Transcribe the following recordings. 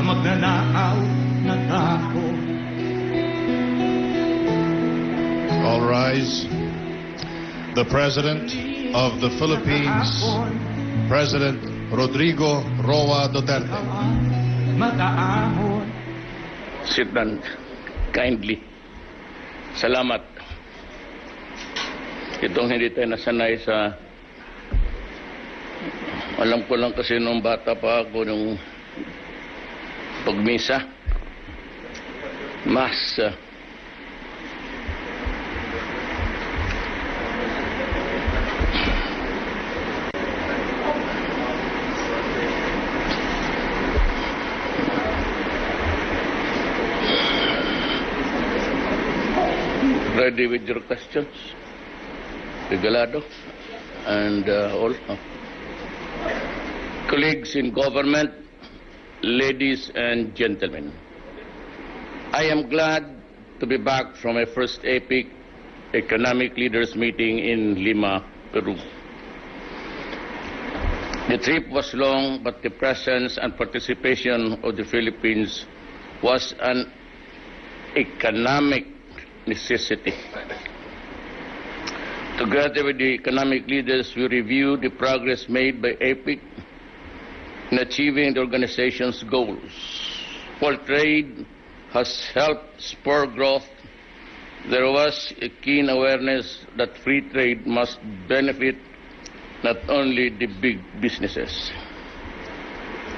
magnanakaw na tao. All rise. The President of the Philippines, President Rodrigo Roa Duterte. Mataahon. Sit down kindly. Salamat. Itong hindi tayo nasanay sa... Alam ko lang kasi nung bata pa ako nung pagmisa. Mas... ready with your questions, Regalado, and all colleagues in government, ladies and gentlemen. I am glad to be back from my first APEC Economic Leaders Meeting in Lima, Peru. The trip was long, but the presence and participation of the Philippines was an economic necessity. Together with the economic leaders, we reviewed the progress made by APEC in achieving the organization's goals. While trade has helped spur growth, there was a keen awareness that free trade must benefit not only the big businesses.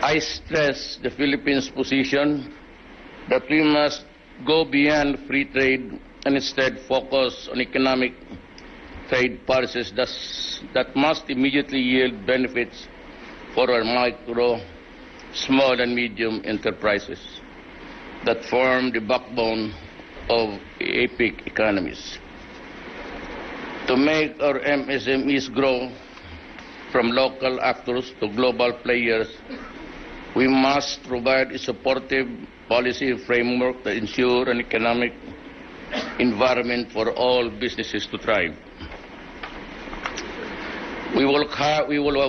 I stress the Philippines' position that we must go beyond free trade and instead focus on economic trade policies that must immediately yield benefits for our micro, small and medium enterprises that form the backbone of APEC economies. To make our MSMEs grow from local actors to global players, we must provide a supportive policy framework to ensure an economic environment for all businesses to thrive. We will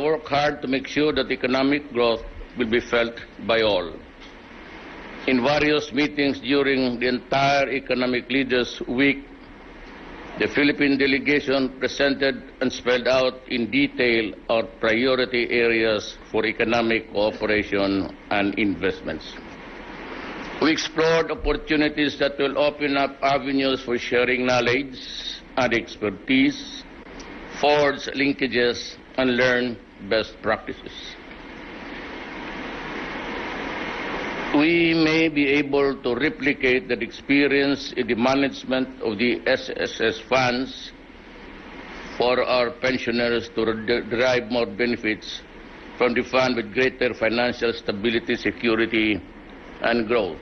work hard to make sure that economic growth will be felt by all. In various meetings during the entire Economic Leaders Week, the Philippine delegation presented and spelled out in detail our priority areas for economic cooperation and investments. We explored opportunities that will open up avenues for sharing knowledge and expertise, forge linkages, and learn best practices. We may be able to replicate that experience in the management of the SSS funds for our pensioners to derive more benefits from the fund with greater financial stability, security, and growth.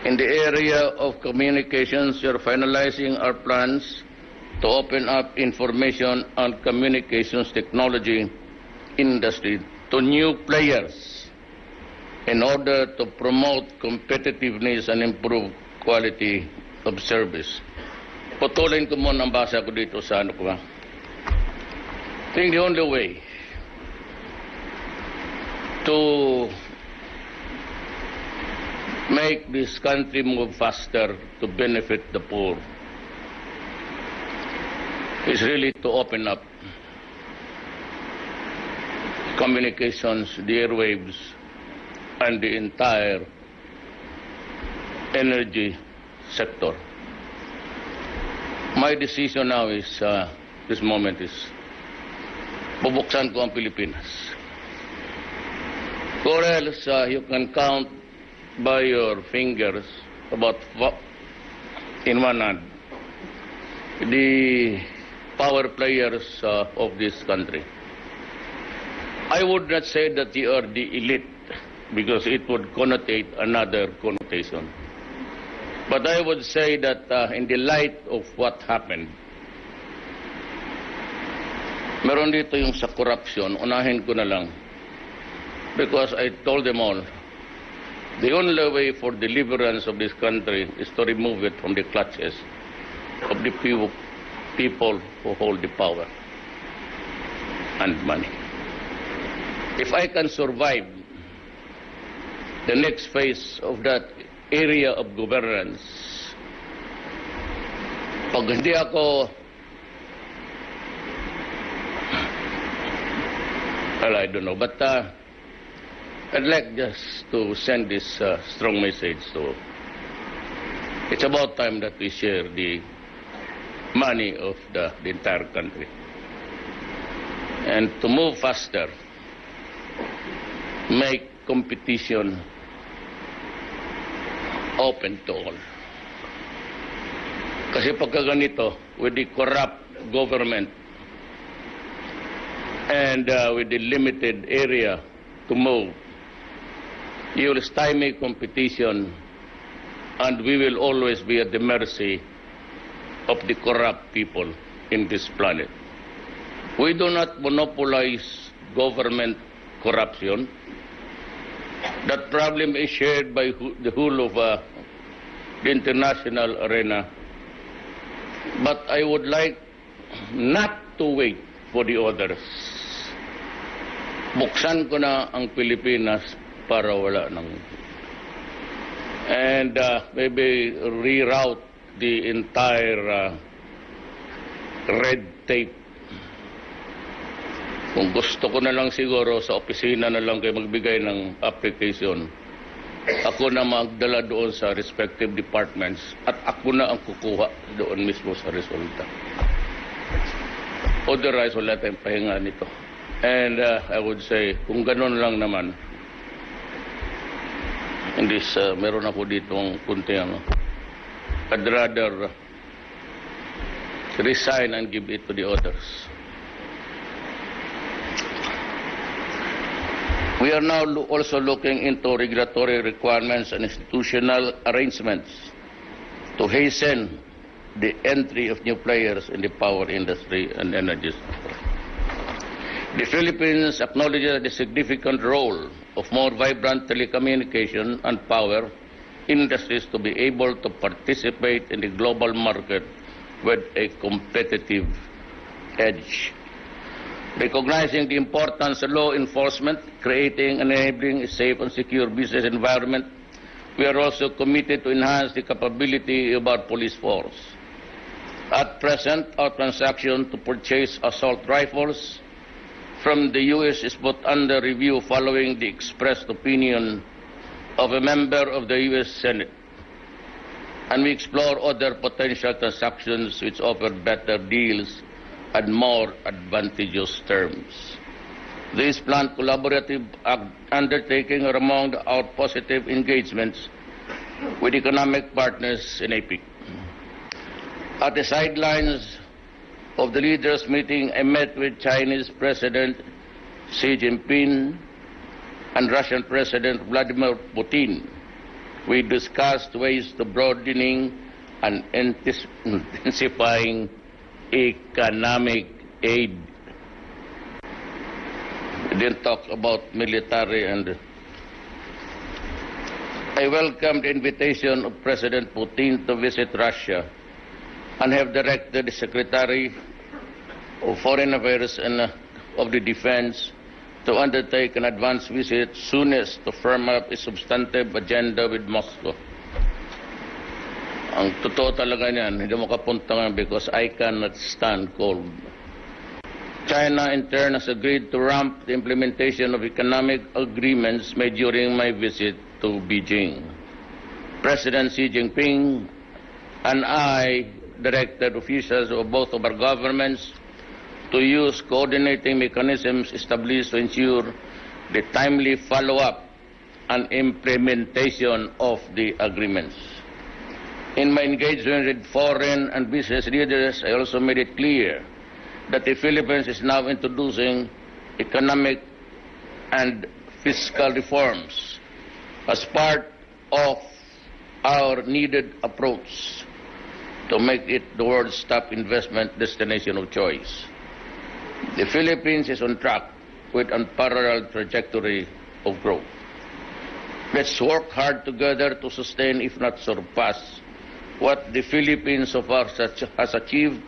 In the area of communications, we are finalizing our plans to open up information and communications technology industry to new players in order to promote competitiveness and improve quality of service. Putulin ko muna ang basa ko dito sa ano ko. I think the only way to make this country move faster to benefit the poor is really to open up communications, the airwaves, and the entire energy sector. My decision now is, this moment is, bubuksan ko ang Pilipinas. Or else, you can count by your fingers about in one hand the power players of this country. I would not say that they are the elite because it would connotate another connotation. But I would say that in the light of what happened, meron dito yung sa corruption, unahin ko na lang. Because I told them all, the only way for deliverance of this country is to remove it from the clutches of the people who hold the power and money. If I can survive the next phase of that area of governance. Pag hindi ako, well, I don't know, but I'd like just to send this strong message to, it's about time that we share the money of the entire country. And to move faster, make competition open to all. Kasi pagka ganito, with the corrupt government and with the limited area to move, you will stymie competition and we will always be at the mercy of the corrupt people in this planet. We do not monopolize government corruption. That problem is shared by the whole of the international arena. But I would like not to wait for the others. Buksan ko na ang Pilipinas para wala nang. And maybe reroute the entire red tape. Kung gusto ko na lang siguro sa opisina na lang kayo magbigay ng application, ako na magdala doon sa respective departments at ako na ang kukuha doon mismo sa resulta. Otherwise, wala tayong pahinga nito. And I would say, kung ganun lang naman, in this, meron ako dito ang kunti, I'd rather resign and give it to the others. We are now also looking into regulatory requirements and institutional arrangements to hasten the entry of new players in the power industry and energy sector. The Philippines acknowledges the significant role of more vibrant telecommunication and power industries to be able to participate in the global market with a competitive edge. Recognizing the importance of law enforcement, creating and enabling a safe and secure business environment, we are also committed to enhance the capability of our police force. At present, our transaction to purchase assault rifles from the U.S. is put under review following the expressed opinion of a member of the U.S. Senate. And we explore other potential transactions which offer better deals and more advantageous terms. These planned collaborative undertakings are among our positive engagements with economic partners in APEC. At the sidelines of the leaders' meeting, I met with Chinese President Xi Jinping and Russian President Vladimir Putin. We discussed ways to broadening and intensifying economic aid. We didn't talk about military, and I welcome the invitation of President Putin to visit Russia and have directed the Secretary of Foreign Affairs and of the Defense to undertake an advance visit soonest to firm up a substantive agenda with Moscow. Ang totoo talaga niyan, hindi mo kapunta nga because I cannot stand cold. China in turn has agreed to ramp the implementation of economic agreements made during my visit to Beijing. President Xi Jinping and I directed officials of both of our governments to use coordinating mechanisms established to ensure the timely follow-up and implementation of the agreements. In my engagement with foreign and business leaders, I also made it clear that the Philippines is now introducing economic and fiscal reforms as part of our needed approach to make it the world's top investment destination of choice. The Philippines is on track with unparalleled trajectory of growth. Let's work hard together to sustain, if not surpass, what the Philippines so far has achieved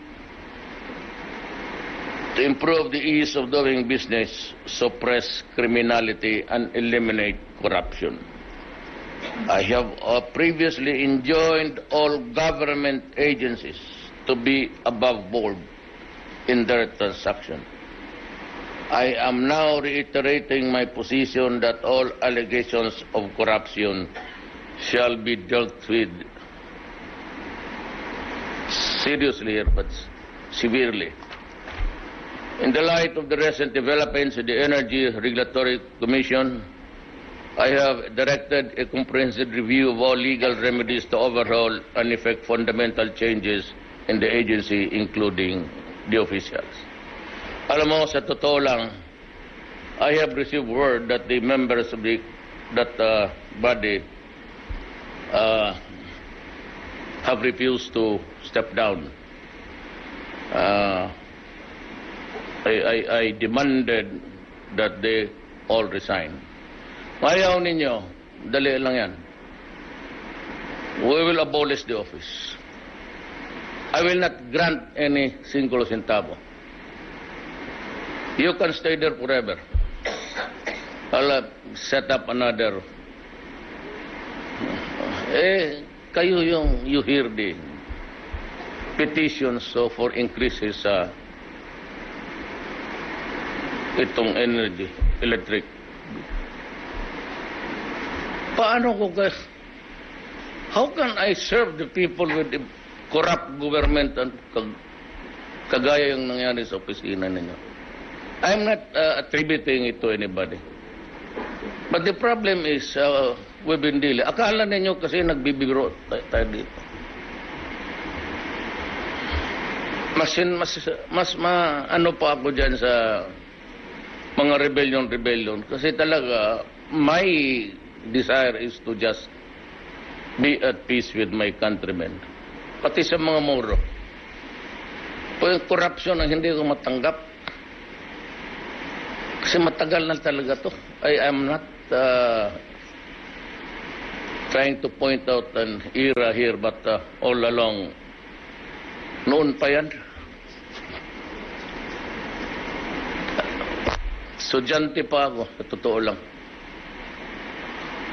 to improve the ease of doing business, suppress criminality, and eliminate corruption. I have previously enjoined all government agencies to be above board in their transaction. I am now reiterating my position that all allegations of corruption shall be dealt with seriously but severely. In the light of the recent developments in the Energy Regulatory Commission, I have directed a comprehensive review of all legal remedies to overhaul and effect fundamental changes in the agency, including the officials. Alam mo, sa totoo lang, I have received word that the members of that body have refused to step down. I demanded that they all resign. Ayaw ninyo, dali lang yan. We will abolish the office. I will not grant any single centavo. You can stay there forever. I'll set up another. Kayo you hear the petitions for increases sa itong energy, electric. Paano ko how can I serve the people with the corrupt government and kagaya yung nangyari sa opisina ninyo? I'm not attributing it to anybody. But the problem is, we've been dealing. Akala ninyo kasi nagbibiro tayo dito. Mas ano pa ako dyan sa mga rebellion. Kasi talaga, my desire is to just be at peace with my countrymen. Pati sa mga Moro. Yung corruption ang hindi ko matanggap. Kasi matagal na talaga to. I am not trying to point out an era here, but all along, noon pa yan. Estudyante pa ako, sa totoo lang.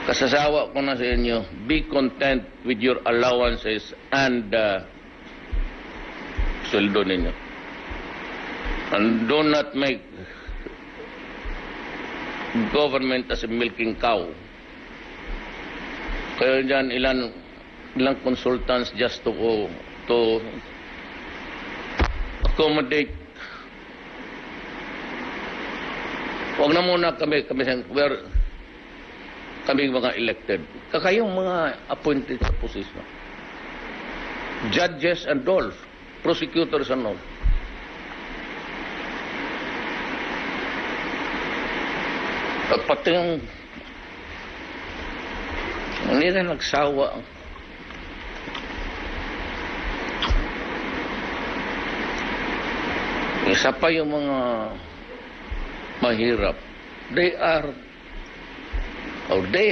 Kasasawa ko na sa inyo, be content with your allowances and sweldo ninyo. And do not make government as a milking cow. Kaya dyan, ilang consultants just to accommodate. Huwag na muna kami mga elected. Kakayong mga appointed sa position. Judges and all. Prosecutors and all. At pati yung hindi na nagsawa. Isa pa yung mga mahirap. They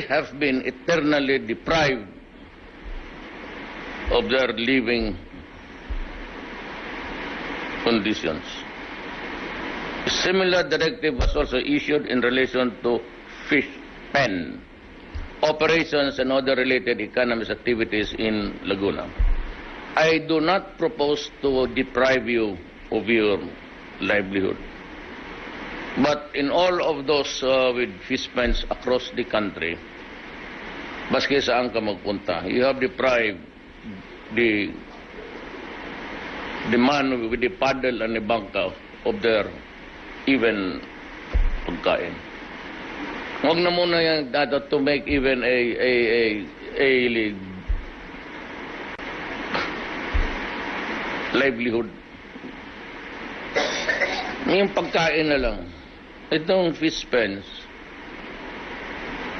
have been eternally deprived of their living conditions. A similar directive was also issued in relation to fish pen operations and other related economies activities in Laguna. I do not propose to deprive you of your livelihood. But in all of those with fish pens across the country, baski saan ka magpunta, you have deprived the man with the paddle and the bangka of their even pagkain. Huwag na muna yung data to make even a livelihood. Yung pagkain na lang. Itong fish pens,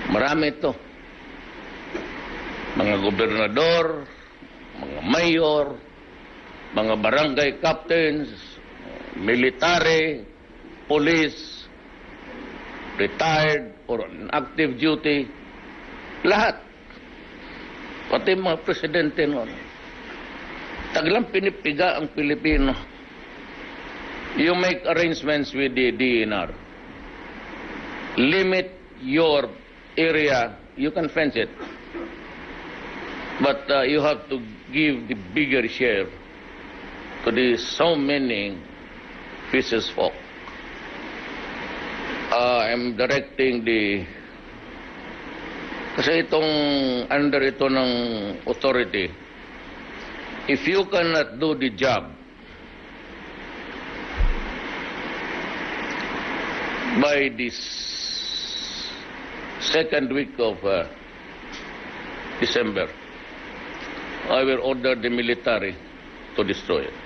marami ito. Mga gobernador, mga mayor, mga barangay captains, military, police, retired or on active duty, lahat. Pati mga presidente noon. Taglang pinipiga ang Pilipino. You make arrangements with the DNR. Limit your area. You can fence it. But you have to give the bigger share to the so many fishes folk. I'm directing kasi itong under ito ng authority, if you cannot do the job by this second week of December, I will order the military to destroy it.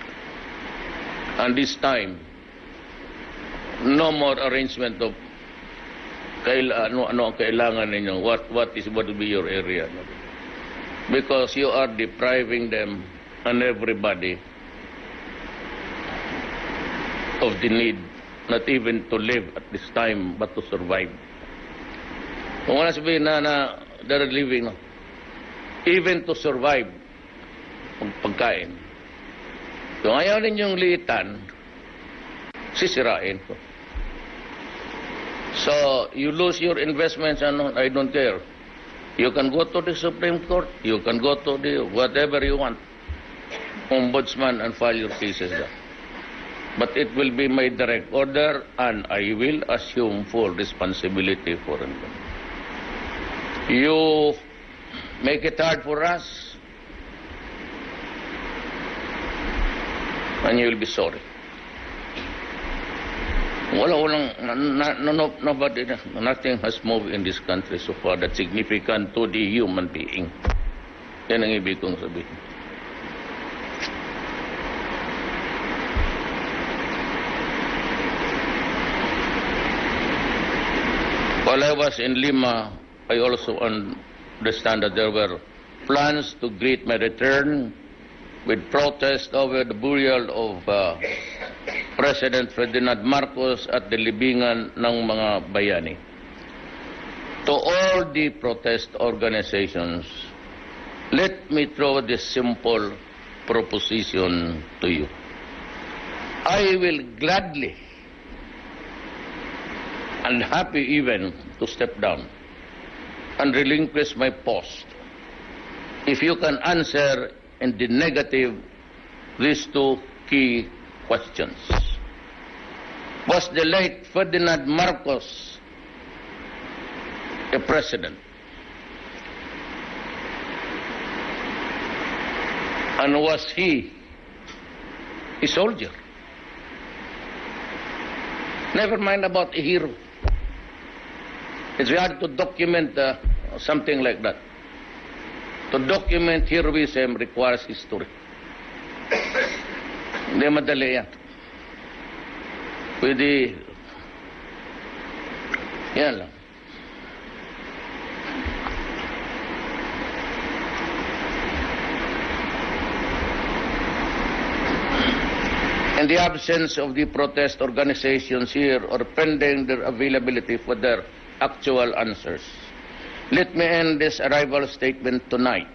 And this time, no more arrangement of ano ang kailangan ninyo, what will be your area. Because you are depriving them and everybody of the need, not even to live at this time, but to survive. Kung wala sabihin na they're living, even to survive, pagkain. Kung ayaw ninyong liitan, sisirain ko. So, you lose your investments, and I don't care. You can go to the Supreme Court, you can go to the whatever you want, Ombudsman, and file your cases there. But it will be my direct order, and I will assume full responsibility for it. You make it hard for us, and you will be sorry. Nobody, nothing has moved in this country so far that's significant to the human being. Yan ang ibig kong sabihin. While I was in Lima, I also understand that there were plans to greet my return with protest over the burial of President Ferdinand Marcos at the libingan ng mga bayani. To all the protest organizations, let me throw this simple proposition to you. I will gladly and happy even to step down and relinquish my post if you can answer in the negative these two key questions. Was the late Ferdinand Marcos a president? And was he a soldier? Never mind about a hero. It's hard to document something like that. To document heroism requires history. Hindi madali yan. Pwede, yan lang. In the absence of the protest organizations here or pending their availability for their actual answers, let me end this arrival statement tonight.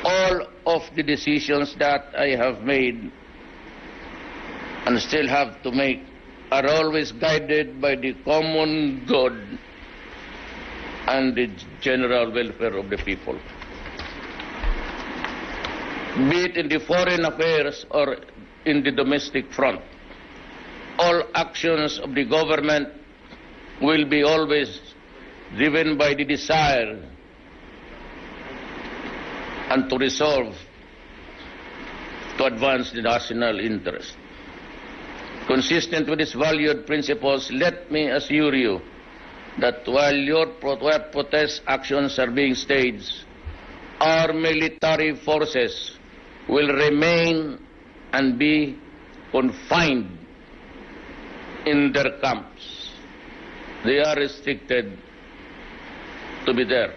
All of the decisions that I have made and still have to make are always guided by the common good and the general welfare of the people. Be it in the foreign affairs or in the domestic front, all actions of the government will be always driven by the desire and to resolve to advance the national interest. Consistent with these valued principles, let me assure you that while your protest actions are being staged, our military forces will remain and be confined in their camps. They are restricted to be there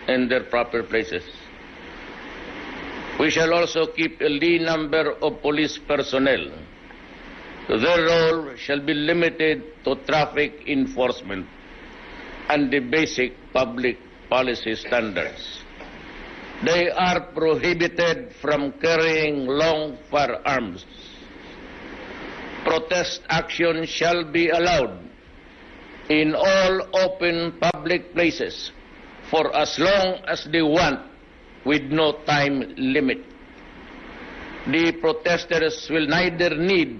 in their proper places. We shall also keep a lean number of police personnel. Their role shall be limited to traffic enforcement and the basic public policy standards. They are prohibited from carrying long firearms. Protest action shall be allowed in all open public places for as long as they want with no time limit. The protesters will neither need,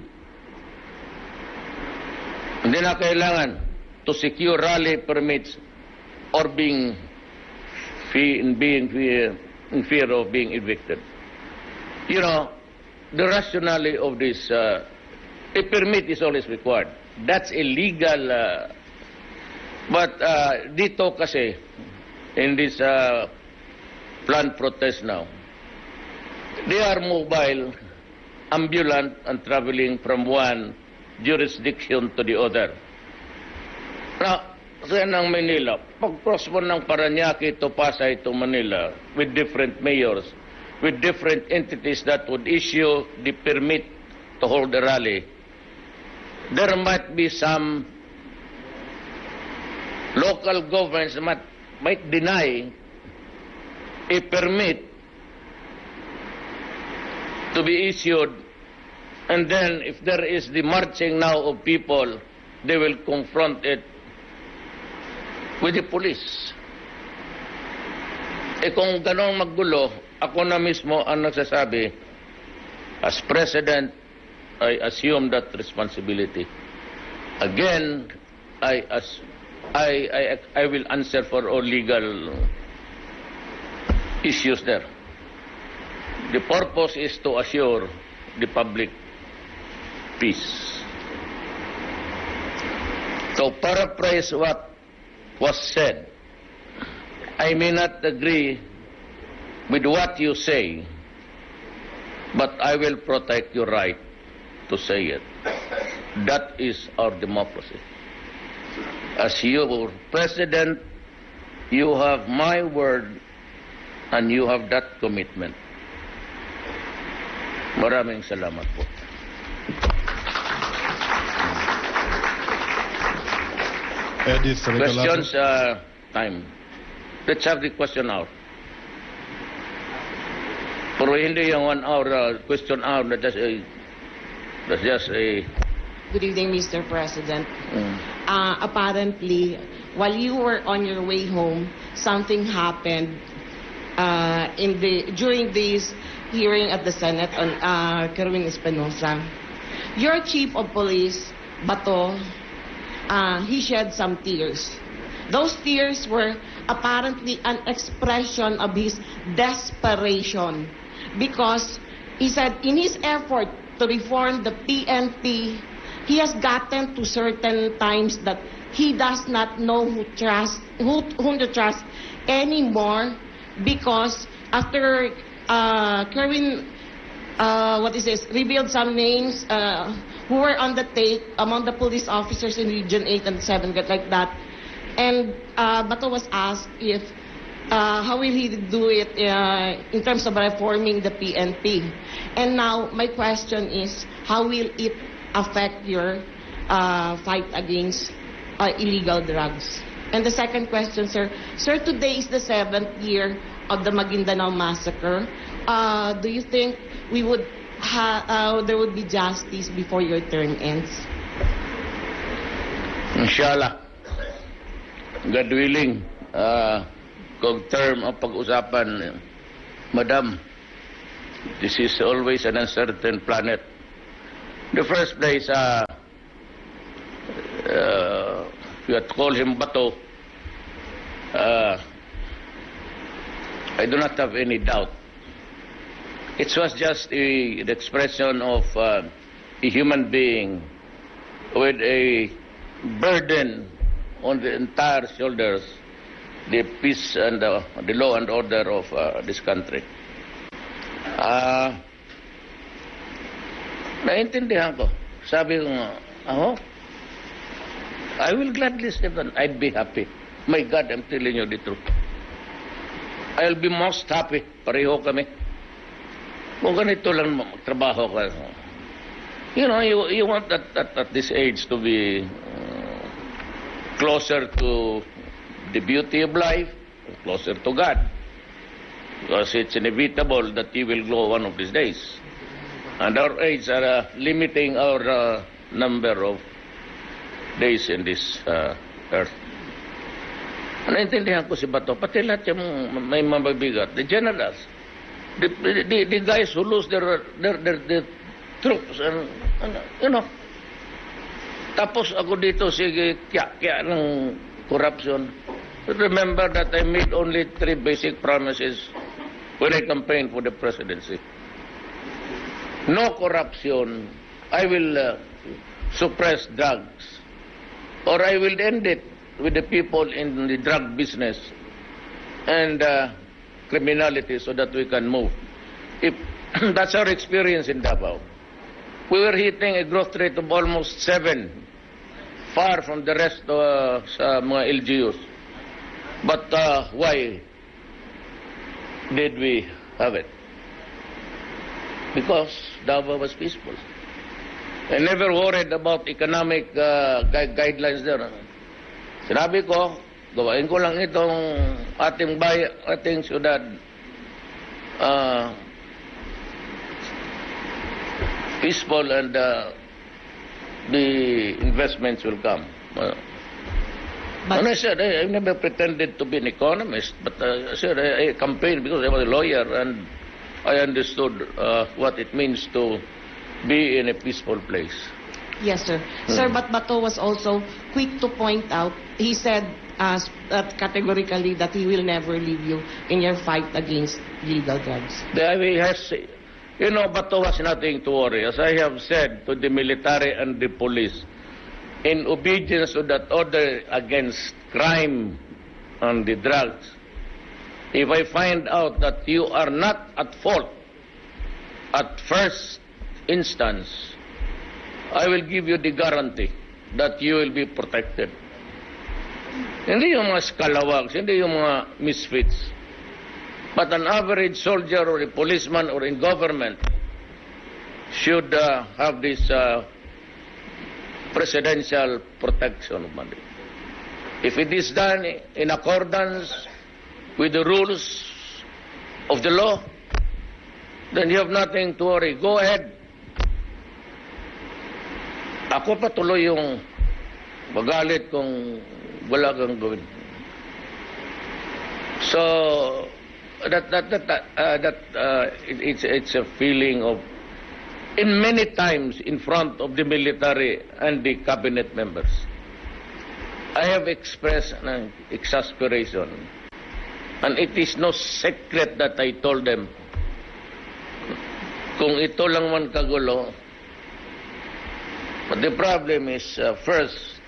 hindi na kailangan to secure rally permits or in fear of being evicted. You know, the rationale of this, a permit is always required. That's illegal. But dito kasi, in this planned protest now, they are mobile, ambulant, and traveling from one jurisdiction to the other. Now, sa ng Manila, pag-cross mo ng Paranaque to Pasay to Manila with different mayors, with different entities that would issue the permit to hold the rally, there might be some local governments that might deny a permit to be issued, and then if there is the marching now of people, they will confront it with the police. Kung ganong maggulo, ako na mismo ang nagsasabi, as President, I assume that responsibility. Again, I will answer for all legal issues there. The purpose is to assure the public peace. To paraphrase what was said, I may not agree with what you say, but I will protect your right to say it. That is our democracy. As your president, you have my word and you have that commitment. Maraming salamat po. Questions, time. Let's have the question hour. Pero hindi yung 1 hour question hour. That's just a... Good evening, Mr. President. Apparently, while you were on your way home, something happened during this hearing at the Senate on Kerwin Espinosa. Your chief of police, Bato, he shed some tears. Those tears were apparently an expression of his desperation, because he said in his effort to reform the PNP, he has gotten to certain times that he does not know whom to trust anymore, because after Kerwin revealed some names who were on the tape among the police officers in Region 8 and 7, like that. And Bato was asked if how will he do it in terms of reforming the PNP. And now my question is, how will it affect your fight against illegal drugs? And the second question, sir. Sir, today is the 7th year of the Maguindanao massacre. Do you think there would be justice before your term ends? Inshallah. God willing, kung term ang pag-usapan, Madam, this is always an uncertain planet. The first place, you had to call him Bato. I do not have any doubt. It was just an expression of a human being with a burden on the entire shoulders, the peace and the law and order of this country. Naintindihan ko. Sabi ko, I will gladly step down. I'd be happy. My God, I'm telling you the truth. I'll be most happy. Pareho kami. Kung ganito lang trabaho ka. You know, you want at this age to be closer to the beauty of life, closer to God. Because it's inevitable that you will go one of these days. And our age are limiting our number of days in this earth. Naintindihan ko si Bato, pati lahat yung may mabibigat. The generals, the guys who lose their troops, and you know. Tapos ako dito, sige, kya ng corruption. Remember that I made only 3 basic promises when I campaigned for the presidency. No corruption. I will suppress drugs. Or I will end it with the people in the drug business and criminality so that we can move. If that's our experience in Davao. We were hitting a growth rate of almost 7, far from the rest of sa mga LGUs. But why did we have it? Because Davao was peaceful. I never worried about economic guidelines there. Sinabi ko, gawain ko lang itong ating syudad peaceful and the investments will come. And I said, I never pretended to be an economist, but I said I campaigned because I was a lawyer and I understood what it means to be in a peaceful place. Yes, sir. Sir, but Bato was also quick to point out, he said categorically that he will never leave you in your fight against illegal drugs. You know, Bato has nothing to worry. As I have said to the military and the police, in obedience to that order against crime and the drugs, if I find out that you are not at fault at first instance, I will give you the guarantee that you will be protected. Hindi yung mga scalawags, hindi yung mga misfits. But an average soldier or a policeman or in government should have this presidential protection of money. If it is done in accordance with the rules of the law, then you have nothing to worry. Go ahead. Ako pa tuloy yung magalit kung wala kang gawin. So it's a feeling of, in many times in front of the military and the cabinet members, I have expressed an exasperation, and it is no secret that I told them, kung ito lang man kagulo. But the problem is, first,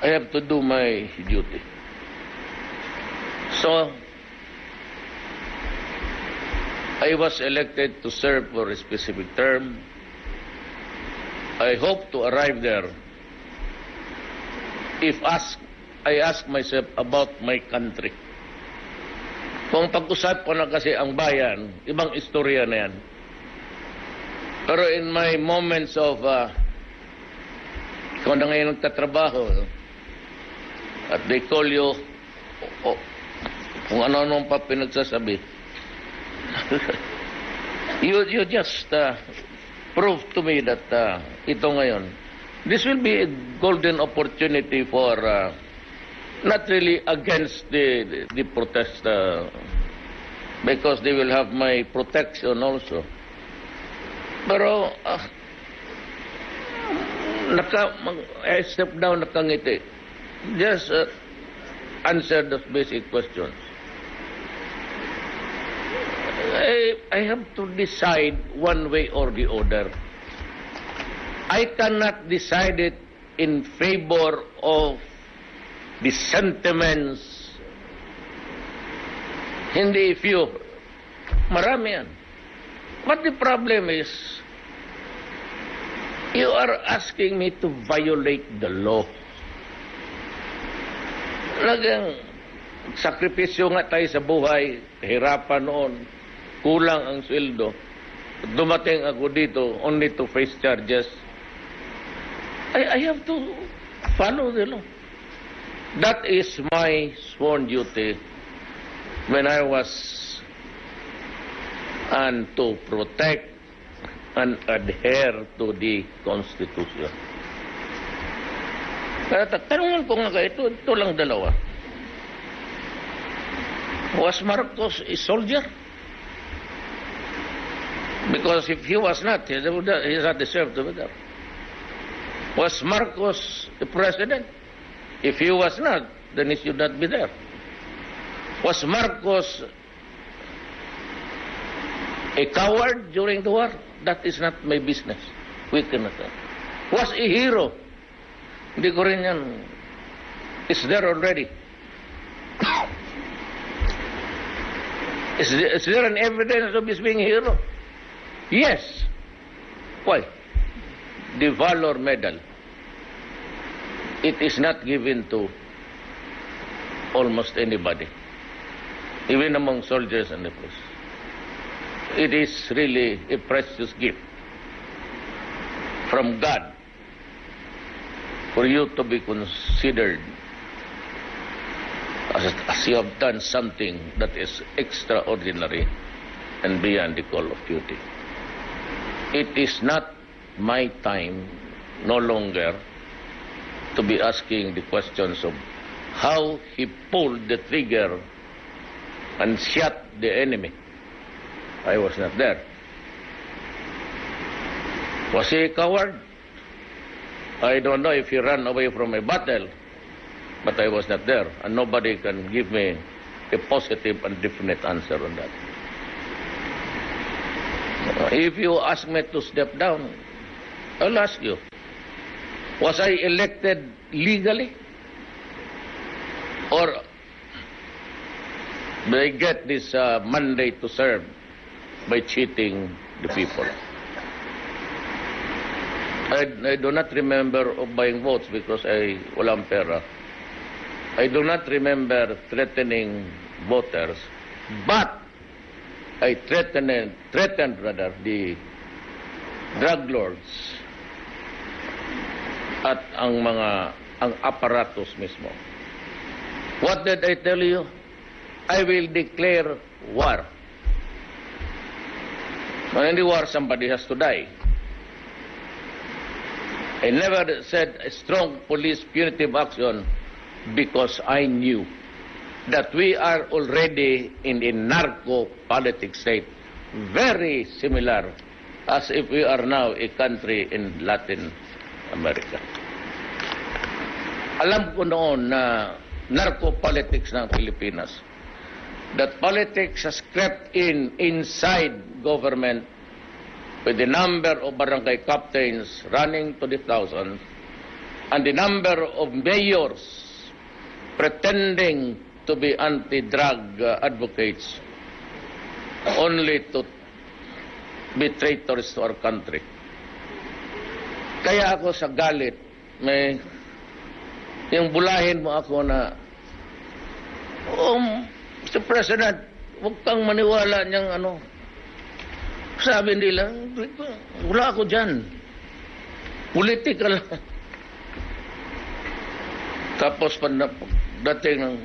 I have to do my duty. So, I was elected to serve for a specific term. I hope to arrive there. I ask myself about my country. Kung pag-usap ko na kasi ang bayan, ibang istorya na yan. Pero in my moments of ikaw na ngayon nagtatrabaho at they call you kung ano-anong pa pinagsasabi. you just prove to me that ito ngayon, this will be a golden opportunity for not really against the protest because they will have my protection also. Pero I step down, nakangiti. Just answer those basic questions. I have to decide one way or the other. I cannot decide it in favor of the sentiments. Hindi few. Marami yan. But the problem is, you are asking me to violate the law. Talagang sakripisyo nga tayo sa buhay, hirapan noon, kulang ang sweldo. Dumating ako dito only to face charges. I have to follow the law. That is my sworn duty when I was and to protect and adhere to the Constitution. Kaya tanungan ko nga ito lang dalawa. Was Marcos a soldier? Because if he was not, he does not deserve to be there. Was Marcos a president? If he was not, then he should not be there. Was Marcos a coward during the war? That is not my business. We cannot. Was a hero? Hindi ko rin yan. It's there already. Is there an evidence of his being a hero? Yes. Why? The Valor Medal. It is not given to almost anybody, even among soldiers and the police. It is really a precious gift from God for you to be considered as you have done something that is extraordinary and beyond the call of duty. It is not my time, no longer, to be asking the questions of how he pulled the trigger and shot the enemy. I was not there. Was he a coward? I don't know if he ran away from a battle, but I was not there, and nobody can give me a positive and definite answer on that. If you ask me to step down, I'll ask you, was I elected legally? Or did I get this mandate to serve by cheating the people? I do not remember of buying votes because walang pera. I do not remember threatening voters, but I threatened the drug lords at ang apparatus mismo. What did I tell you? I will declare war. When in the war, somebody has to die. I never said a strong police punitive action because I knew that we are already in a narco-politic state, very similar as if we are now a country in Latin America. Alam ko noon na narco-politics ng Pilipinas, that politics has crept inside government with the number of barangay captains running to the thousands and the number of mayors pretending to be anti-drug advocates only to be traitors to our country. Kaya ako sa Galit, yung bulahin mo ako na, Mr. President, huwag kang maniwala niyang sabi nila, wala ako dyan. Political. Tapos dating ng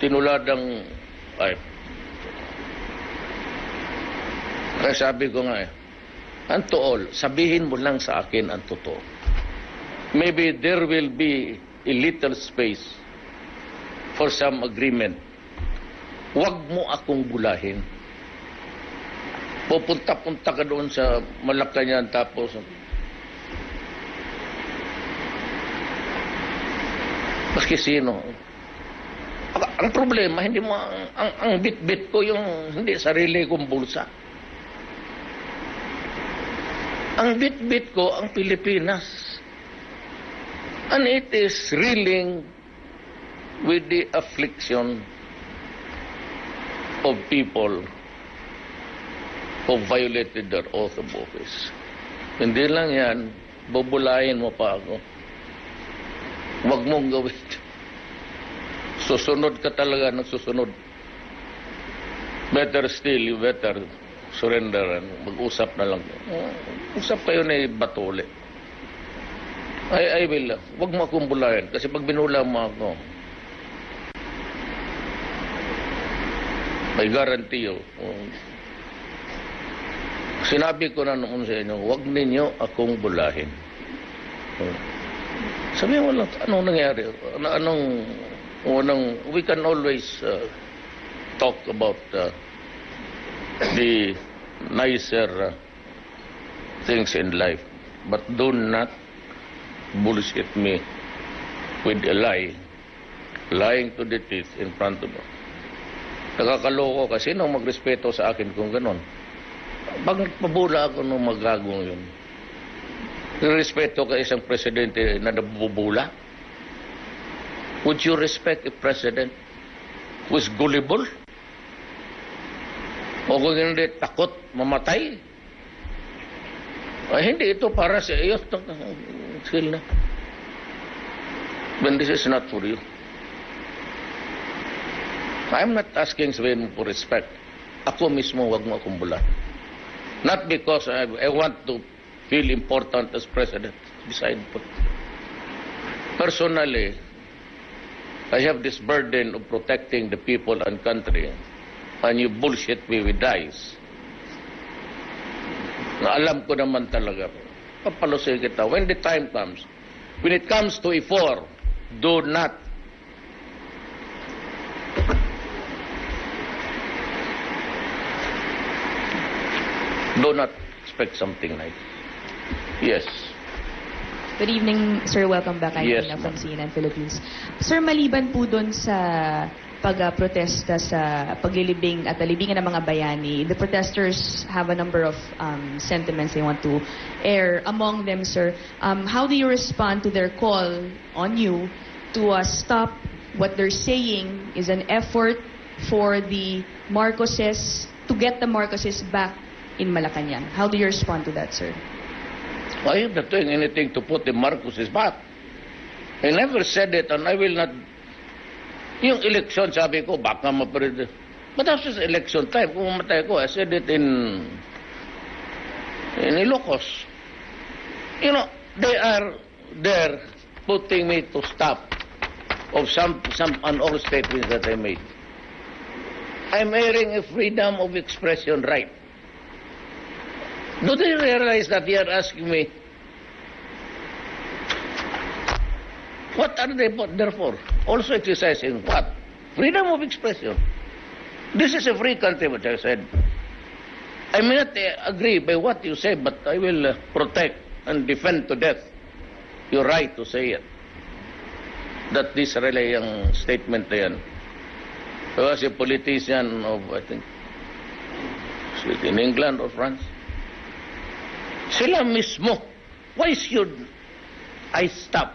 tinuladang, kaya sabi ko nga ang tool, sabihin mo lang sa akin ang totoo. Maybe there will be a little space for some agreement. Huwag mo akong bulahin. Pupunta-punta ka doon sa Malacanang tapos maski sino. Ang problema, hindi mo ang bit-bit ko yung hindi sarili kong bulsa. Ang bit-bit ko ang Pilipinas. And it is reeling with the affliction of people who violated their oath of office. Hindi lang yan, bubulahin mo pa ako. Huwag mong gawin. Susunod ka talaga ng susunod. Better still, you better surrender and mag-usap na lang. Usap kayo na Batole. I will. Huwag mo akong bulahin kasi pag binula mo ako, may guarantee you. Sinabi ko na noon sa inyo, huwag ninyo akong bulahin. Sabi mo lang, anong nangyari? We can always talk about the nicer things in life, but do not bullshit me with a lie, lying to the teeth in front of me. Nakakaloko kasi nung magrespeto sa akin kung ganon. Pag nagpabula ako nung magagong yun, respeto ka isang presidente na nabubula? Would you respect a president who is gullible? O kung hindi, takot mamatay? Ay, hindi ito para sa iyo. Sila. When this is not for you. I'm not asking Sven for respect. Ako mismo, wag mo akong bulan. Not because I want to feel important as president. Beside po. Personally, I have this burden of protecting the people and country. And you bullshit me with lies. Na alam ko naman talaga. Papalusay kita. When the time comes, when it comes to E4, do not expect something nice. Yes. Good evening, sir. Welcome back. I'm Yes, Ina ma'am. from CNN Philippines. Sir, maliban po doon sa pag-protesta sa paglilibing at alibingan ng mga bayani, the protesters have a number of sentiments they want to air. Among them, sir, how do you respond to their call on you to stop what they're saying is an effort for the Marcoses, to get the Marcoses back in Malacanang? How do you respond to that, sir? I am not doing anything to put the Marcoses back. I never said it and I will not. Yung election, sabi ko, baka maparid. But after election time, kung mamatay ko, I said it in Ilocos. You know, they are there putting me to stop of some unall statements that I made. I'm airing a freedom of expression right. Do they realize that they are asking me, what are they there for? Also exercising what? Freedom of expression. This is a free country, which I said. I may not agree by what you say, but I will protect and defend to death your right to say it. That this really yung statement na yan. I was a politician of, I think, in England or France. Sila mismo, why should I stop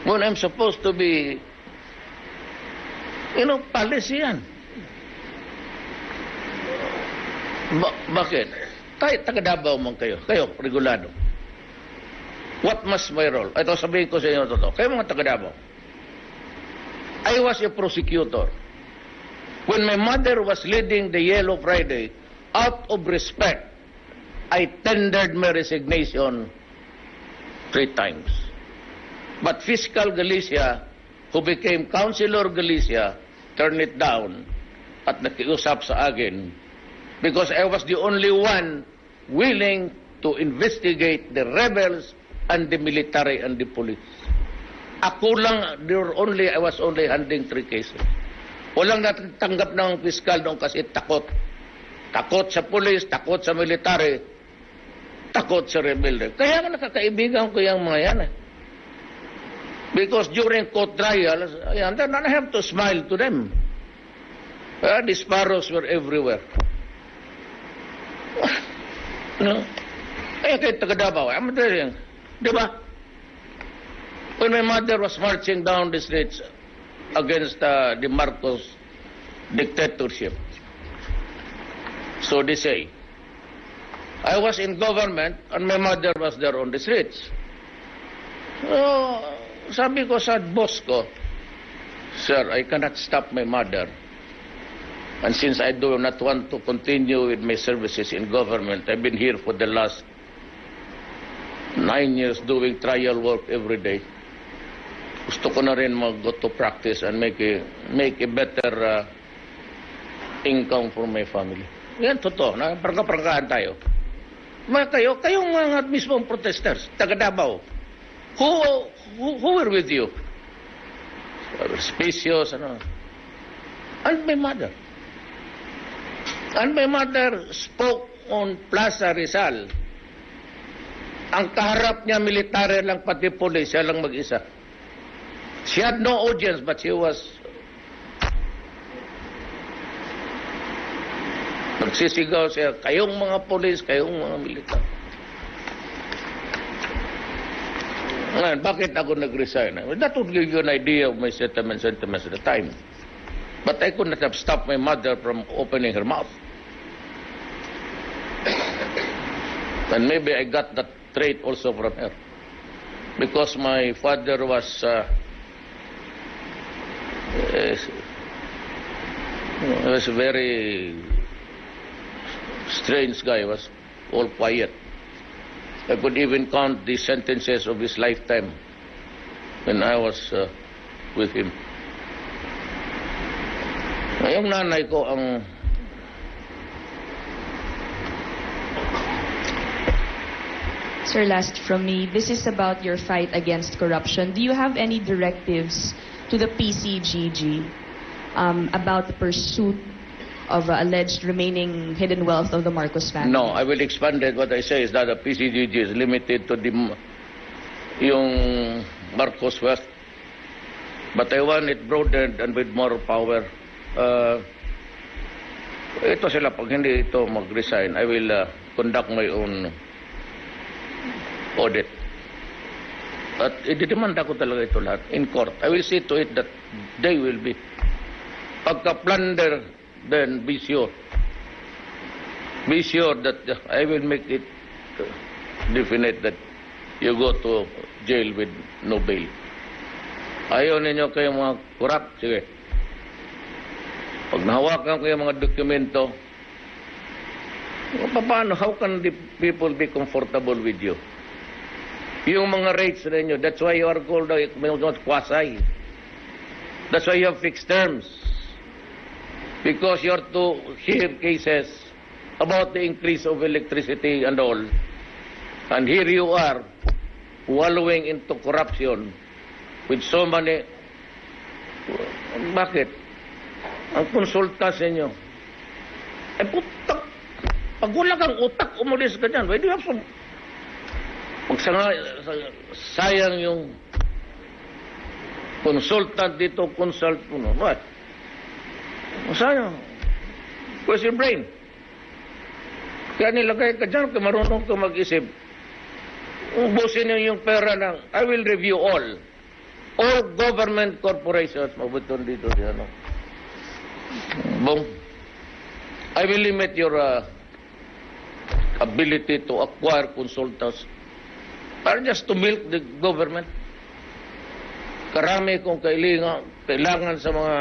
when I'm supposed to be, policy yan? Bakit? Kahit taga-Davao man kayo, regulado. What must my role? Ito, sabihin ko sa inyo totoo. Kayo mga taga-Davao. I was a prosecutor. When my mother was leading the Yellow Friday, out of respect, I tendered my resignation 3 times. But Fiscal Galicia, who became Councilor Galicia, turned it down at nakiusap sa akin because I was the only one willing to investigate the rebels and the military and the police. Ako lang, I was only handling 3 cases. Walang natanggap ng fiskal noon kasi takot. Takot sa police, takot sa military, takot sa rebelde. Kaya nga nakakaibigan ko yung mga yan. Because during court trials, then I have to smile to them. The sparrows were everywhere. Kaya kayo taga-Davao, I'm telling you, di ba? When my mother was marching down the streets against the Marcos dictatorship, so they say, I was in government and my mother was there on the streets. So, sabi ko sa boss ko, sir, I cannot stop my mother. And since I do not want to continue with my services in government, I've been here for the last 9 years doing trial work every day. Gusto ko na rin mag-go to practice and make a better income for my family. Yan, totoo. Prangka-prangkahan tayo. Kayong mga mismong protesters, taga-Davao, who were with you? Specious, And my mother. And my mother spoke on Plaza Rizal. Ang kaharap niya, military lang, pati police, siya lang mag-isa. She had no audience, but she was nagsisigaw siya, kayong mga police, kayong mga militar. Ngayon, bakit ako nag-resign? That would give you an idea of my sentiments at the time. But I could not have stopped my mother from opening her mouth. And maybe I got that trait also from her. Because my father was a very strange guy, was all quiet. I could even count the sentences of his lifetime when I was with him. Yung nanay ko ang Sir, last from me. This is about your fight against corruption. Do you have any directives to the PCGG about the pursuit of alleged remaining hidden wealth of the Marcos family? No, I will expand it. What I say is that the PCGG is limited to yung Marcos wealth. But I want it broadened and with more power. Ito sila, pag hindi ito mag-resign, I will conduct my own audit. At ididemanda ko talaga ito lahat in court. I will see to it that they will be. Pagka-plunder, then be sure. Be sure that I will make it definite that you go to jail with no bail. Ayaw ninyo kayo mga corrupt, sige. Pag nahawakan kayo mga dokumento, paano, how can the people be comfortable with you? Yung mga rates ninyo, that's why you are called quasi. That's why you have fixed terms. Because you are to hear cases about the increase of electricity and all. And here you are, wallowing into corruption with so many. Bakit? Ang konsulta sa inyo. Eh putak, pag wala kang utak, umalis ka dyan. Why do you have some... sayang yung consultant dito, consult mo. What? Sayang. Where's your brain? Kaya nilagay ka dyan, kaya marunong ka mag-isip. Ubusin niyo yung pera ng, I will review all government corporations. Mabuton dito. Boom. I will limit your ability to acquire consultants. Para just to milk the government. Karami kong kailangan sa mga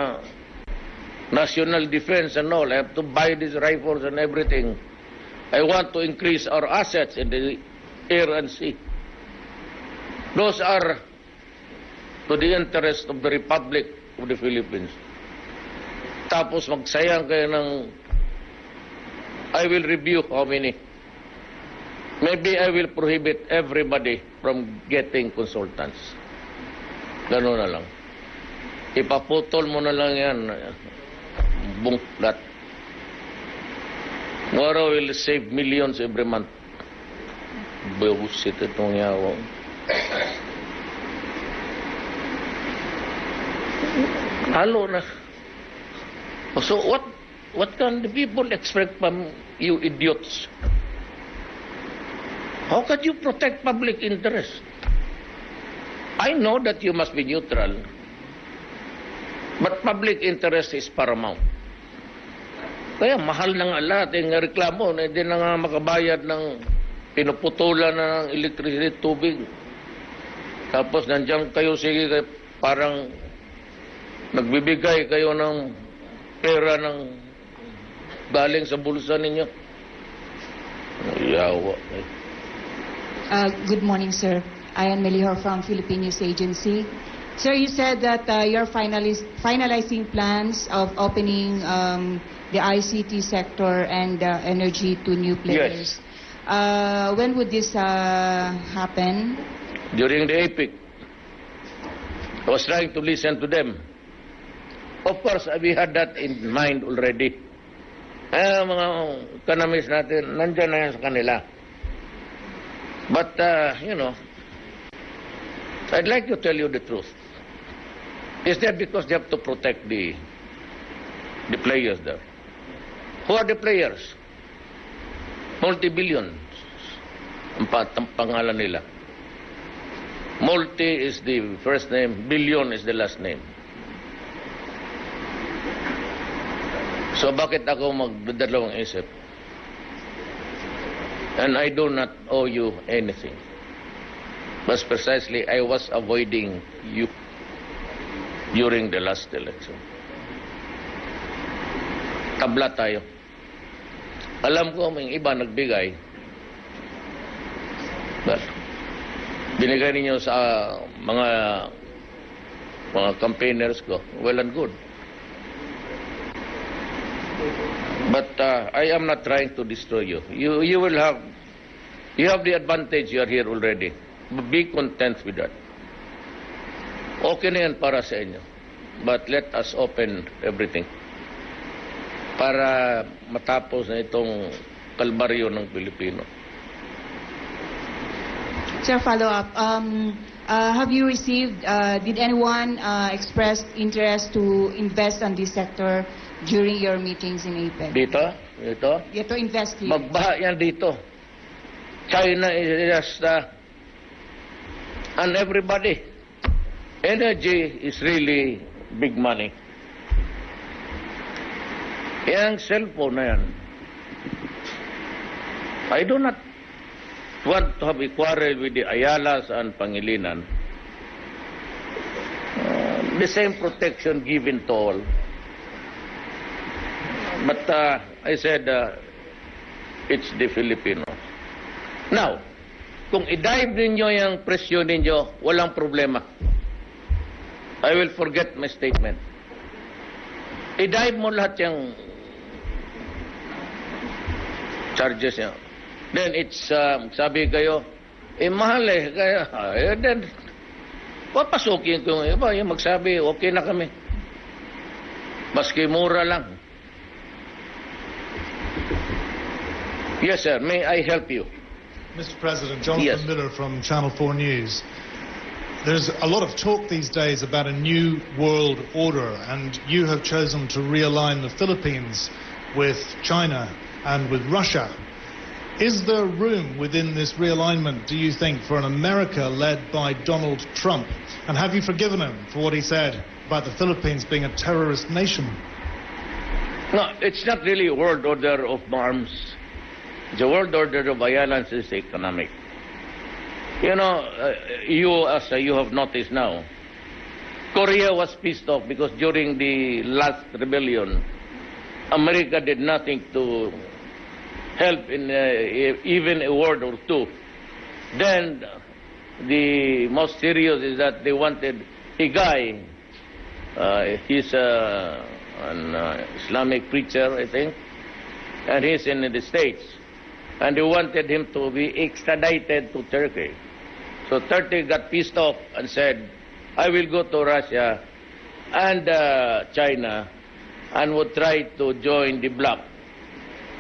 national defense and all. I have to buy these rifles and everything. I want to increase our assets in the air and sea. Those are to the interest of the Republic of the Philippines. Tapos magsayang kayo ng I will review how many. Maybe I will prohibit everybody from getting consultants. Gano'n na lang. Ipaputol mo na lang yan. Bungkat. Moro will save millions every month. Bullshit itong yawa. Halo na. So what can the people expect from you idiots? How can you protect public interest? I know that you must be neutral, but public interest is paramount. Kaya mahal na nga lahat yung reklamo na hindi na nga makabayad ng pinuputulan ng electricity, tubig. Tapos nandiyan kayo, sige, parang nagbibigay kayo ng pera ng galing sa bulsa ninyo. Yawa. Good morning, sir. I am Melihor from Philippine News Agency. Sir, you said that you're finalizing plans of opening the ICT sector and energy to new players. Yes. When would this happen? During the APEC. I was trying to listen to them. Of course, we had that in mind already. Mga economies natin, nandyan na yan sa kanila. But, I'd like to tell you the truth. Is that because they have to protect the players there? Who are the players? Multi-billions ang pangalan nila. Multi is the first name, billion is the last name. So bakit ako magdadalawang isip? And I do not owe you anything. But precisely, I was avoiding you during the last election. Tabla tayo. Alam ko may iba nagbigay. But, binigay ninyo sa mga campaigners ko, well and good. But I am not trying to destroy you. You have the advantage. You are here already. Be content with that. Okay na yan para sa inyo. But let us open everything para matapos na itong kalbaryo ng Pilipino. Sir, follow up. Have you received, did anyone express interest to invest on this sector during your meetings in APEC? Dito? Yeah, to invest here. Magbaha yan dito. China is just, and everybody. Energy is really big money. Yang cellphone na yan. I do not want to have a quarrel with the Ayalas and Pangilinan. The same protection given to all. But I said, it's the Filipinos. Now, kung i-dive ninyo yung presyo ninyo, walang problema. I will forget my statement. I-dive mo lahat yung charges niya. Then it's, sabi kayo, mahal eh. Kaya, then, papasukin ko yung iba, yung magsabi, okay na kami. Maski mura lang. Yes, sir. May I help you? Mr. President, Jonathan Miller from Channel 4 News. There's a lot of talk these days about a new world order, and you have chosen to realign the Philippines with China and with Russia. Is there room within this realignment, do you think, for an America led by Donald Trump? And have you forgiven him for what he said about the Philippines being a terrorist nation? No, it's not really a world order of arms. The world order of violence is economic. You know, as you have noticed now, Korea was pissed off because during the last rebellion, America did nothing to help in even a word or two. Then, the most serious is that they wanted a guy, he's an Islamic preacher, I think, and he's in the States. And they wanted him to be extradited to Turkey. So Turkey got pissed off and said, I will go to Russia and China and would try to join the bloc.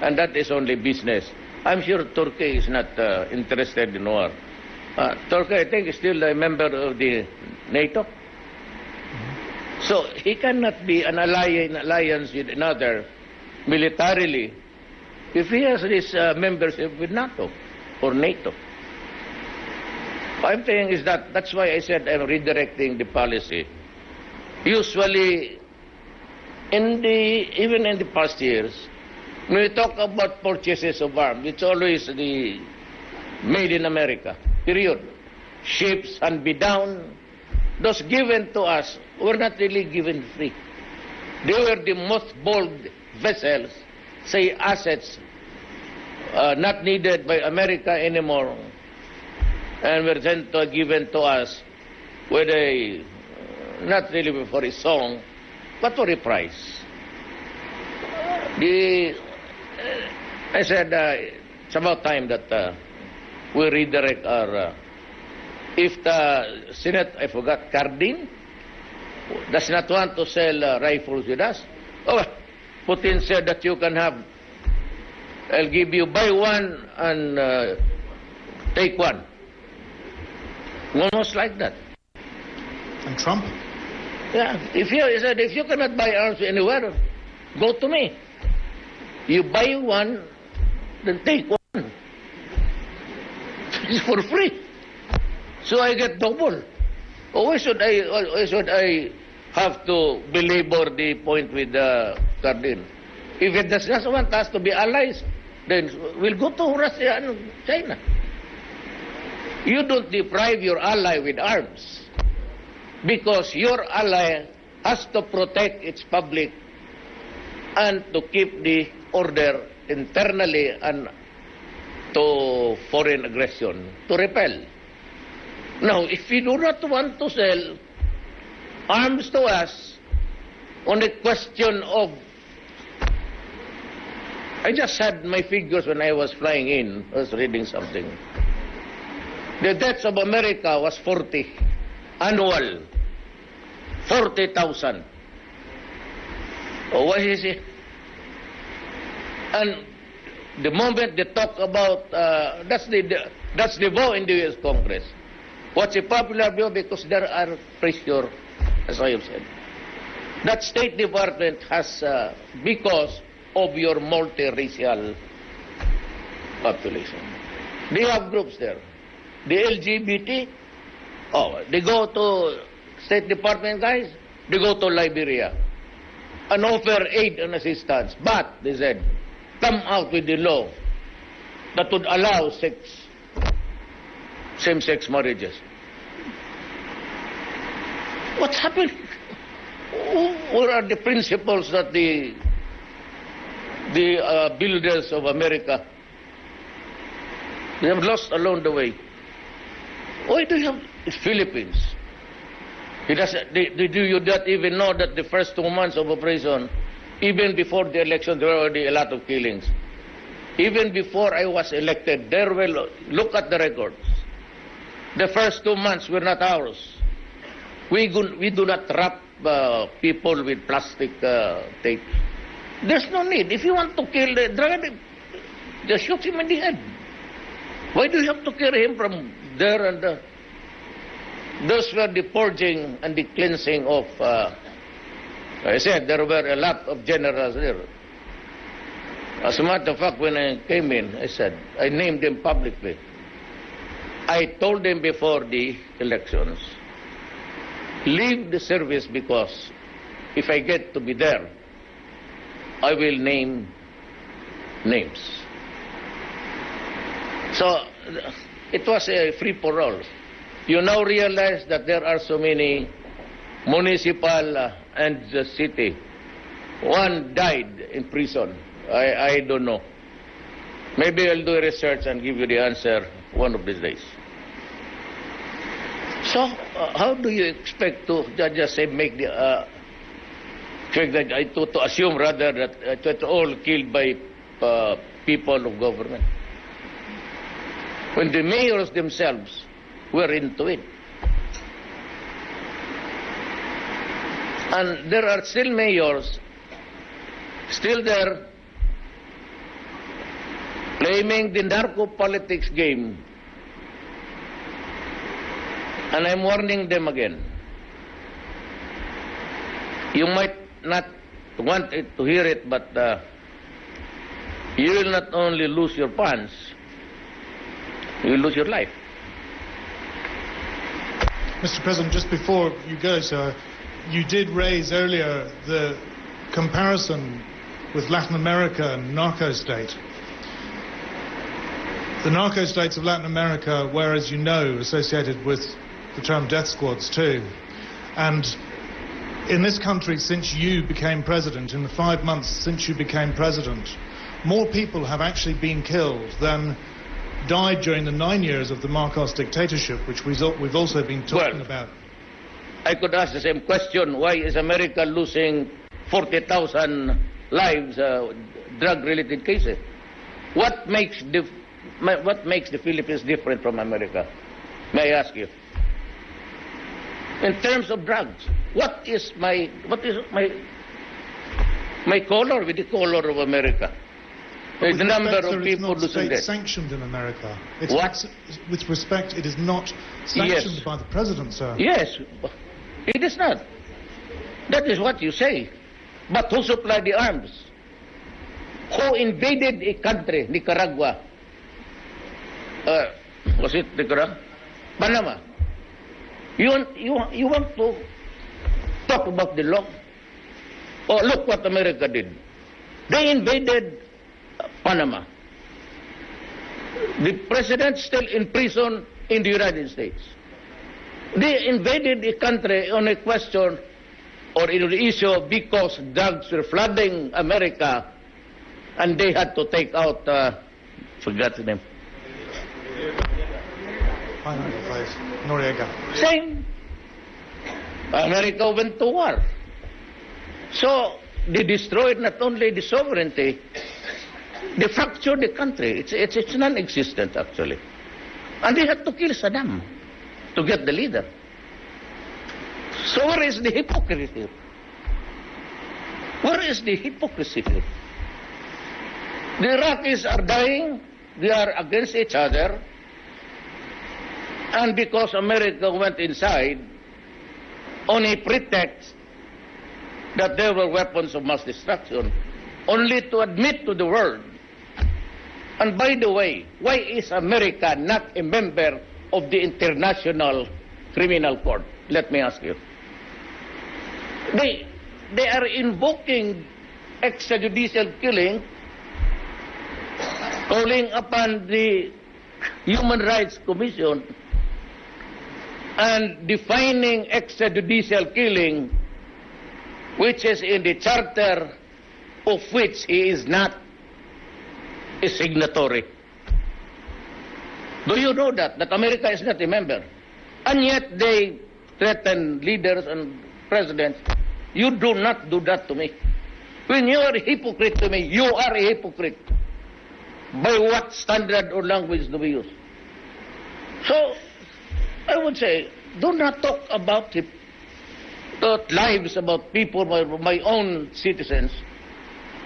And that is only business. I'm sure Turkey is not interested in war. Turkey, I think, is still a member of the NATO. So he cannot be an alliance with another militarily if he has this membership with NATO or NATO. I'm saying is that's why I said I'm redirecting the policy. Usually, even in the past years, when we talk about purchases of arms, it's always the made in America, period. Ships and be down, those given to us were not really given free. They were the most bold vessels, say assets, not needed by America anymore, and were then given to us with a, not really for a song, but for a price. I said it's about time that we redirect our, if the Senate, I forgot, Cardin, does not want to sell rifles with us. Oh, Putin said that you can have, I'll give you buy one and take one. Almost like that. And Trump? Yeah, he said, if you cannot buy arms anywhere, go to me. You buy one, then take one. It's for free. So I get double. Why should I have to belabor the point with Cardin? If it does not want us to be allies, then we'll go to Russia and China. You don't deprive your ally with arms, because your ally has to protect its public and to keep the order internally and to foreign aggression, to repel. Now, if we do not want to sell arms to us on the question of... I just had my figures when I was flying in. I was reading something. The deaths of America was 40. Annual. 40,000. Oh, what is it? And the moment they talk about... that's the vote in the U.S. Congress. What's a popular view? Because there are pressure, as I have said. That State Department has, because of your multiracial population. They have groups there. The LGBT, they go to State Department guys, they go to Liberia and offer aid and assistance. But, they said, come out with the law that would allow same-sex marriages. What's happened? What are the principles that the builders of America, they have lost along the way? Why do you have the Philippines? Do you not even know that the first 2 months of operation, even before the election, there were already a lot of killings? Even before I was elected, there were, look at the records. The first 2 months were not ours. We do not wrap people with plastic tape. There's no need. If you want to kill the drug, just shoot him in the head. Why do you have to carry him from there and there? Those were the purging and the cleansing of, I said, there were a lot of generals there. As a matter of fact, when I came in, I said, I named them publicly. I told them before the elections, leave the service, because if I get to be there, I will name names. So it was a free-for-all. You now realize that there are so many municipal and the city. One died in prison. I don't know. Maybe I'll do a research and give you the answer one of these days. So how do you expect to just say make the to assume rather that it's all killed by people of government, when the mayors themselves were into it? And there are still mayors still there claiming the narco politics game. And I'm warning them again. You might not want it to hear it, but you will not only lose your funds, you will lose your life. Mr. President, just before you go, sir, you did raise earlier the comparison with Latin America and narco-state. The narco-states of Latin America were, as you know, associated with the term death squads too. And in this country, since you became president, in the 5 months since you became president, more people have actually been killed than died during the 9 years of the Marcos dictatorship, which we've also been talking about. I could ask the same question. Why is America losing 40,000 lives, drug-related cases? What makes the Philippines different from America? May I ask you? in terms of drugs. What is my color with the color of America? The With number respect, of sir, people it's not losing death. state-sanctioned in America. It's What? With respect, it is not sanctioned Yes. by the president, sir. Yes, it is not. That is what you say. But who supplied the arms? Who invaded a country, Nicaragua? Was it Nicaragua? Panama. You want to talk about the law? Oh, look what America did. They invaded Panama. The president still in prison in the United States. They invaded the country on a question or in the issue because drugs were flooding America and they had to take out, forgot the name. Noriega. Same. America went to war. So they destroyed not only the sovereignty, they fractured the country. It's non-existent actually. And they had to kill Saddam to get the leader. So where is the hypocrisy here? Where is the hypocrisy here? The Iraqis are dying, they are against each other, and because America went inside on a pretext that there were weapons of mass destruction, only to admit to the world. And by the way, why is America not a member of the International Criminal Court? Let me ask you. They are invoking extrajudicial killing, calling upon the Human Rights Commission and defining extrajudicial killing, which is in the charter of which he is not a signatory. Do you know that America is not a member? And yet they threaten leaders and presidents. You do not do that to me. When you are a hypocrite to me, you are a hypocrite. By what standard or language do we use? So, I would say, do not talk about lives, about people, my own citizens.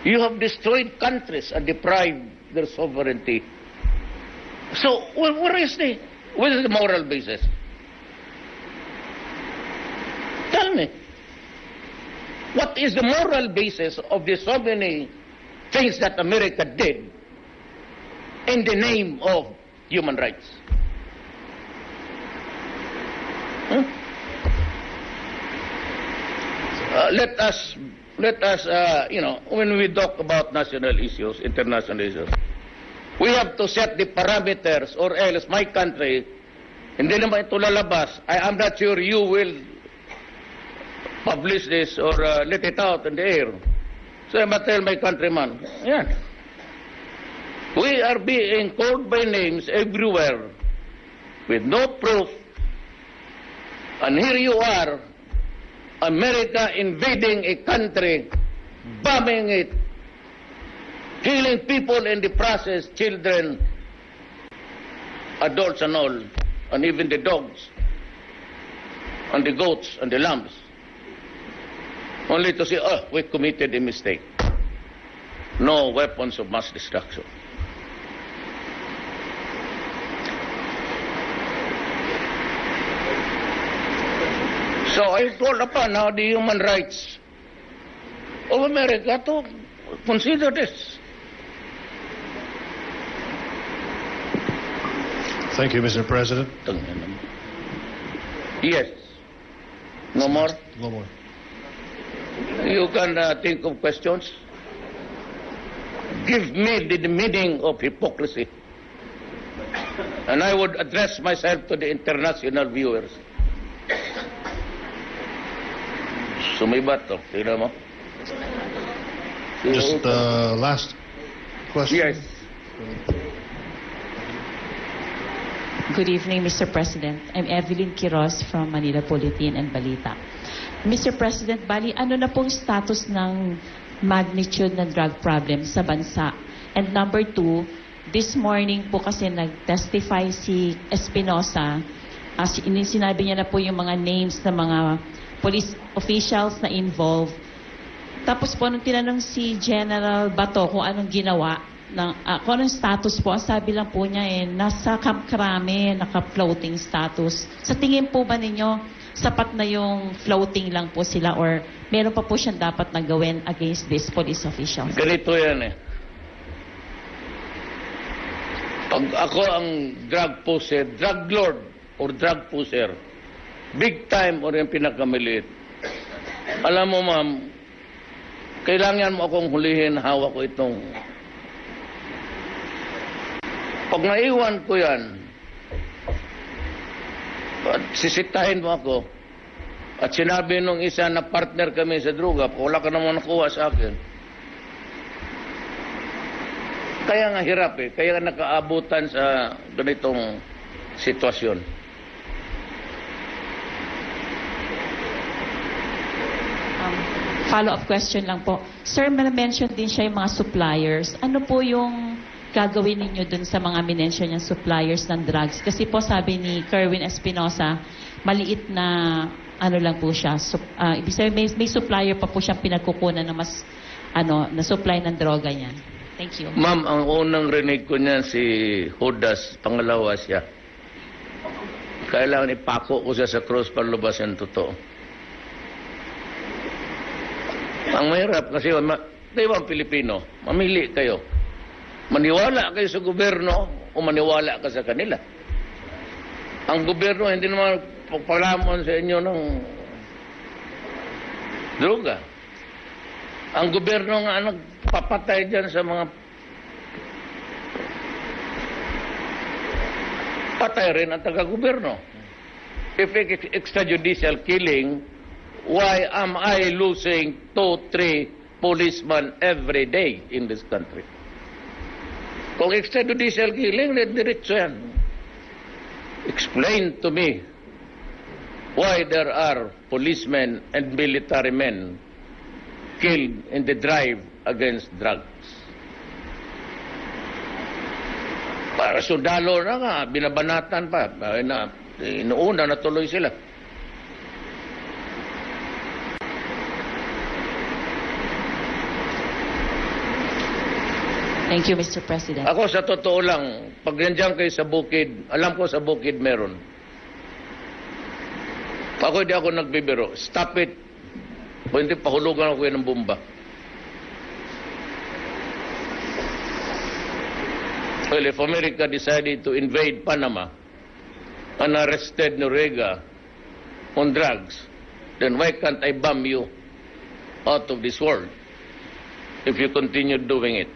You have destroyed countries and deprived their sovereignty. So, where is the moral basis? Tell me. What is the moral basis of the so many things that America did in the name of human rights? Let us, when we talk about national issues, international issues, we have to set the parameters, or else my country, hindi naman ito lalabas. I am not sure you will publish this or let it out in the air. So I must tell my countrymen, yeah, we are being called by names everywhere with no proof. And here you are, America invading a country, bombing it, killing people in the process, children, adults and all, and even the dogs, and the goats and the lambs. Only to say, oh, we committed a mistake. No weapons of mass destruction. So I call upon now the human rights of America to consider this. Thank you, Mr. President. Yes. No more? No more. You can think of questions. Give me the meaning of hypocrisy. And I would address myself to the international viewers. Sumibat to. Tingnan mo. Just last question. Yes. Good evening, Mr. President. I'm Evelyn Quiroz from Manila Bulletin and Balita. Mr. President, bali, ano na pong status ng magnitude ng drug problem sa bansa? And number two, this morning po kasi nag-testify si Espinosa sinabi niya na po yung mga names ng mga police officials na involved. Tapos po, nung tinanong si General Bato kung anong ginawa, kung anong status po, ang sabi lang po niya nasa Camp Crame, naka-floating status. Sa tingin po ba ninyo, sapat na yung floating lang po sila or meron pa po siyang dapat na gawin against these police officials? Ganito yan Pag ako ang drug pusher, drug lord or drug pusher, big time or yung pinakamaliit. Alam mo ma'am, kailangan mo akong hulihin, hawak ko itong. Pag naiwan ko yan, at sisitahin mo ako, at sinabi nung isa na partner kami sa droga, wala ka naman nakuha sa akin. Kaya nga hirap kaya nakaabutan sa ganitong sitwasyon. Follow-up question lang po. Sir, mention din siya yung mga suppliers. Ano po yung gagawin ninyo dun sa mga minention niyang suppliers ng drugs? Kasi po sabi ni Kerwin Espinosa, maliit na ano lang po siya. Ibig sabihin, may supplier pa po siyang pinagkukunan na mas na supply ng droga niya. Thank you. Ma'am, ang unang rinig ko niyan si Judas, pangalawa siya. Kailangan ipako ko siya sa cross para lubasan totoo. Ang mahirap kasi, kayo ang Pilipino, mamili kayo. Maniwala kayo sa gobyerno o maniwala ka sa kanila. Ang gobyerno hindi naman pagpalamon sa inyo ng droga. Ang gobyerno nga nagpapatay dyan sa mga patay rin ang taga-gobyerno. If extrajudicial killing, why am I losing 2-3 policemen every day in this country? Kung extrajudicial killing, diretso yan. Explain to me why there are policemen and military men killed in the drive against drugs. Para sundalo na nga, binabanatan pa. Inuuna na tuloy sila. Thank you, Mr. President. Ako sa totoo lang, pag nandiyan kayo sa bukid, alam ko sa bukid meron. Ako hindi ako nagbibiro. Stop it. O hindi, pahulugan ako ng bomba. Well, if America decided to invade Panama and arrested Noriega on drugs, then why can't I bomb you out of this world if you continue doing it?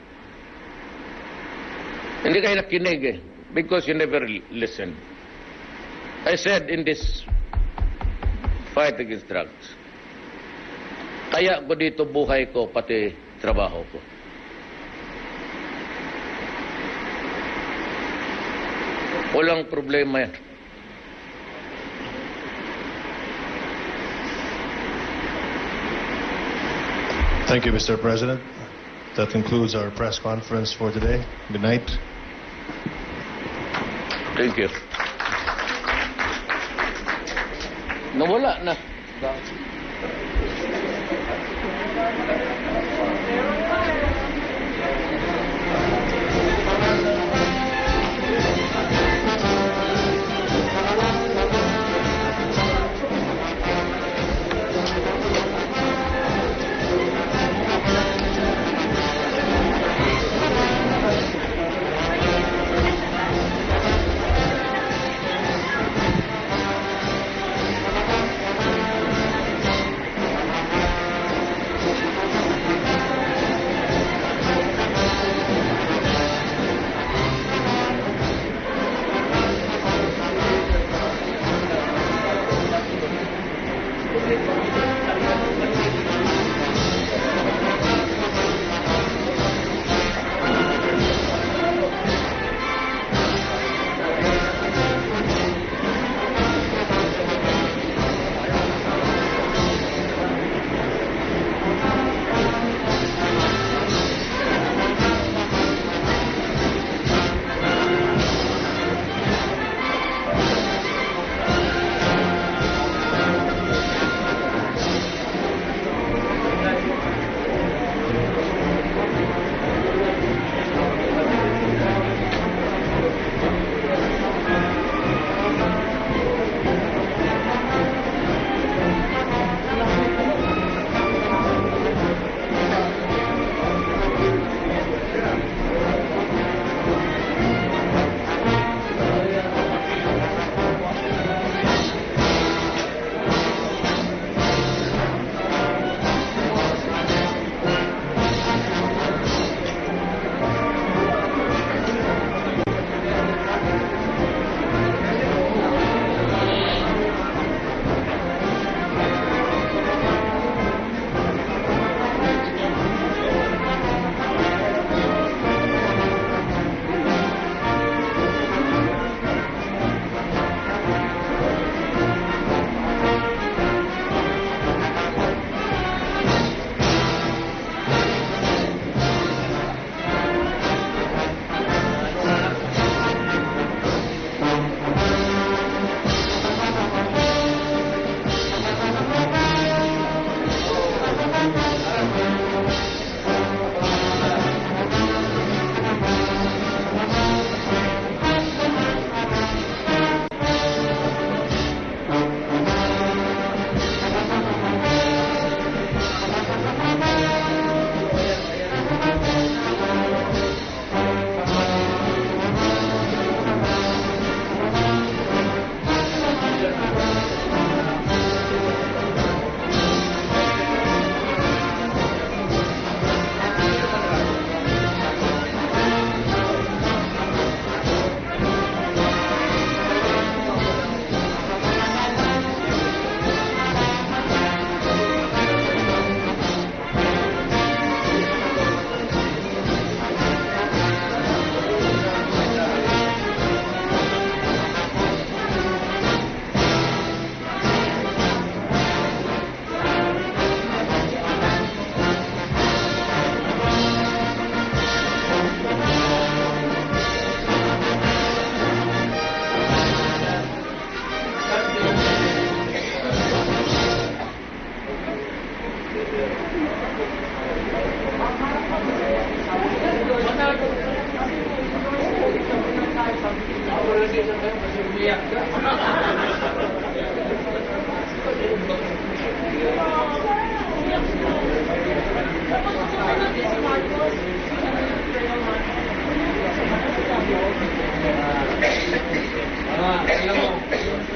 Hindi kayo nakinig because you never listened. I said in this fight against drugs, kaya ko dito buhay ko, pati trabaho ko. Walang problema yan. Thank you, Mr. President. That concludes our press conference for today. Good night. Thank you. Nawala na.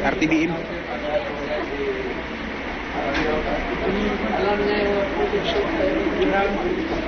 RTBM. Alam niya yung